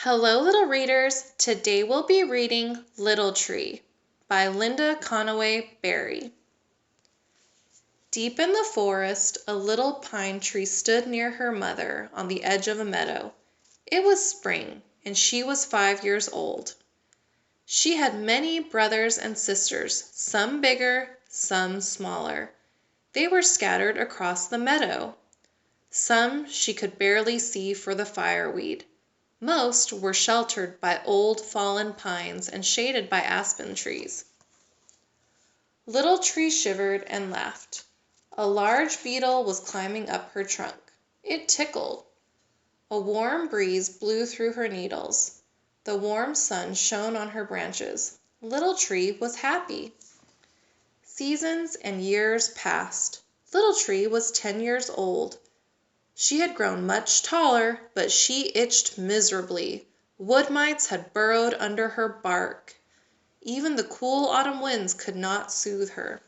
Hello, little readers. Today we'll be reading Little Tree by Linda Conaway Barry. Deep in the forest, a little pine tree stood near her mother on the edge of a meadow. It was spring, and she was 5 years old. She had many brothers and sisters, some bigger, some smaller. They were scattered across the meadow. Some she could barely see for the fireweed. Most were sheltered by old fallen pines and shaded by aspen trees. Little Tree shivered and laughed. A large beetle was climbing up her trunk. It tickled. A warm breeze blew through her needles. The warm sun shone on her branches. Little Tree was happy. Seasons and years passed. Little Tree was 10 years old. She had grown much taller, but she itched miserably. Wood mites had burrowed under her bark. Even the cool autumn winds could not soothe her.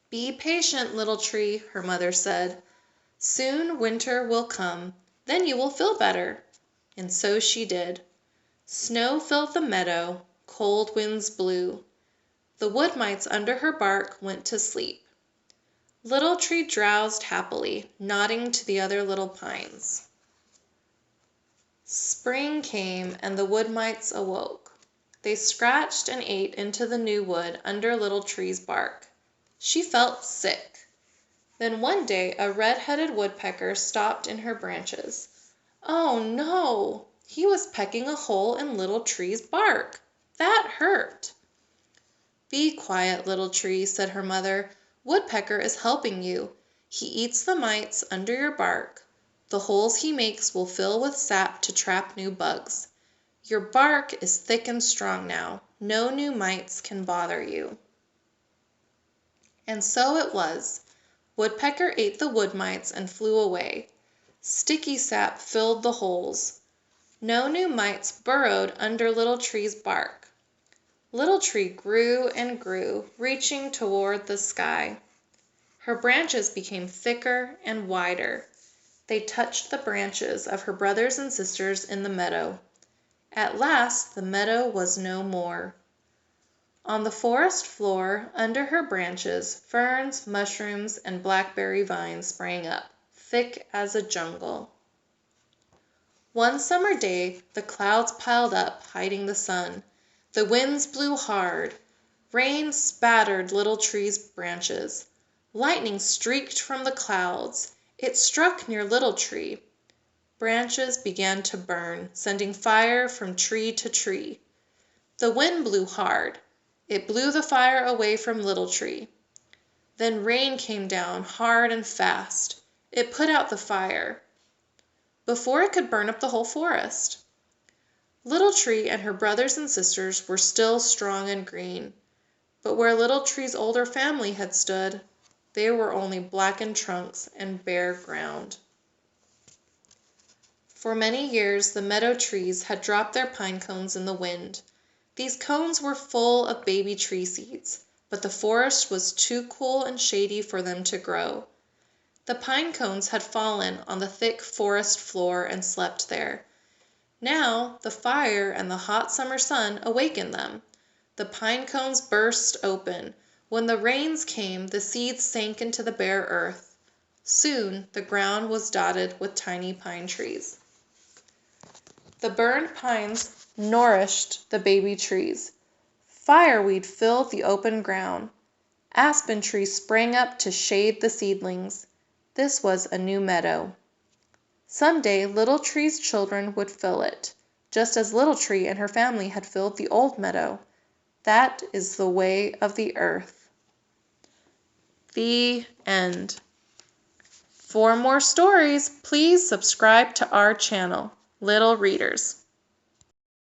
"Be patient, Little Tree," her mother said. "Soon winter will come. Then you will feel better." And so she did. Snow filled the meadow. Cold winds blew. The wood mites under her bark went to sleep. Little Tree drowsed happily, nodding to the other little pines. Spring came, and the wood mites awoke. They scratched and ate into the new wood under Little Tree's bark. She felt sick. Then one day a red-headed woodpecker stopped in her branches. Oh no! He was pecking a hole in Little Tree's bark. That hurt. "Be quiet, Little Tree," said her mother. "Woodpecker is helping you. He eats the mites under your bark. The holes he makes will fill with sap to trap new bugs. Your bark is thick and strong now. No new mites can bother you." And so it was. Woodpecker ate the wood mites and flew away. Sticky sap filled the holes. No new mites burrowed under Little Tree's bark. Little Tree grew and grew, reaching toward the sky. Her branches became thicker and wider. They touched the branches of her brothers and sisters in the meadow. At last the meadow was no more. On the forest floor, under her branches, ferns, mushrooms, and blackberry vines sprang up, thick as a jungle. One summer day the clouds piled up, hiding the sun. The winds blew hard. Rain spattered Little Tree's branches. Lightning streaked from the clouds. It struck near Little Tree. Branches began to burn, sending fire from tree to tree. The wind blew hard. It blew the fire away from Little Tree. Then rain came down hard and fast. It put out the fire before it could burn up the whole forest. Little Tree and her brothers and sisters were still strong and green, but where Little Tree's older family had stood, they were only blackened trunks and bare ground. For many years the meadow trees had dropped their pine cones in the wind. These cones were full of baby tree seeds, but the forest was too cool and shady for them to grow. The pine cones had fallen on the thick forest floor and slept there. Now the fire and the hot summer sun awakened them. The pine cones burst open. When the rains came, the seeds sank into the bare earth. Soon the ground was dotted with tiny pine trees. The burned pines nourished the baby trees. Fireweed filled the open ground. Aspen trees sprang up to shade the seedlings. This was a new meadow. Someday Little Tree's children would fill it, just as Little Tree and her family had filled the old meadow. That is the way of the earth. The end. For more stories, please subscribe to our channel, Little Readers.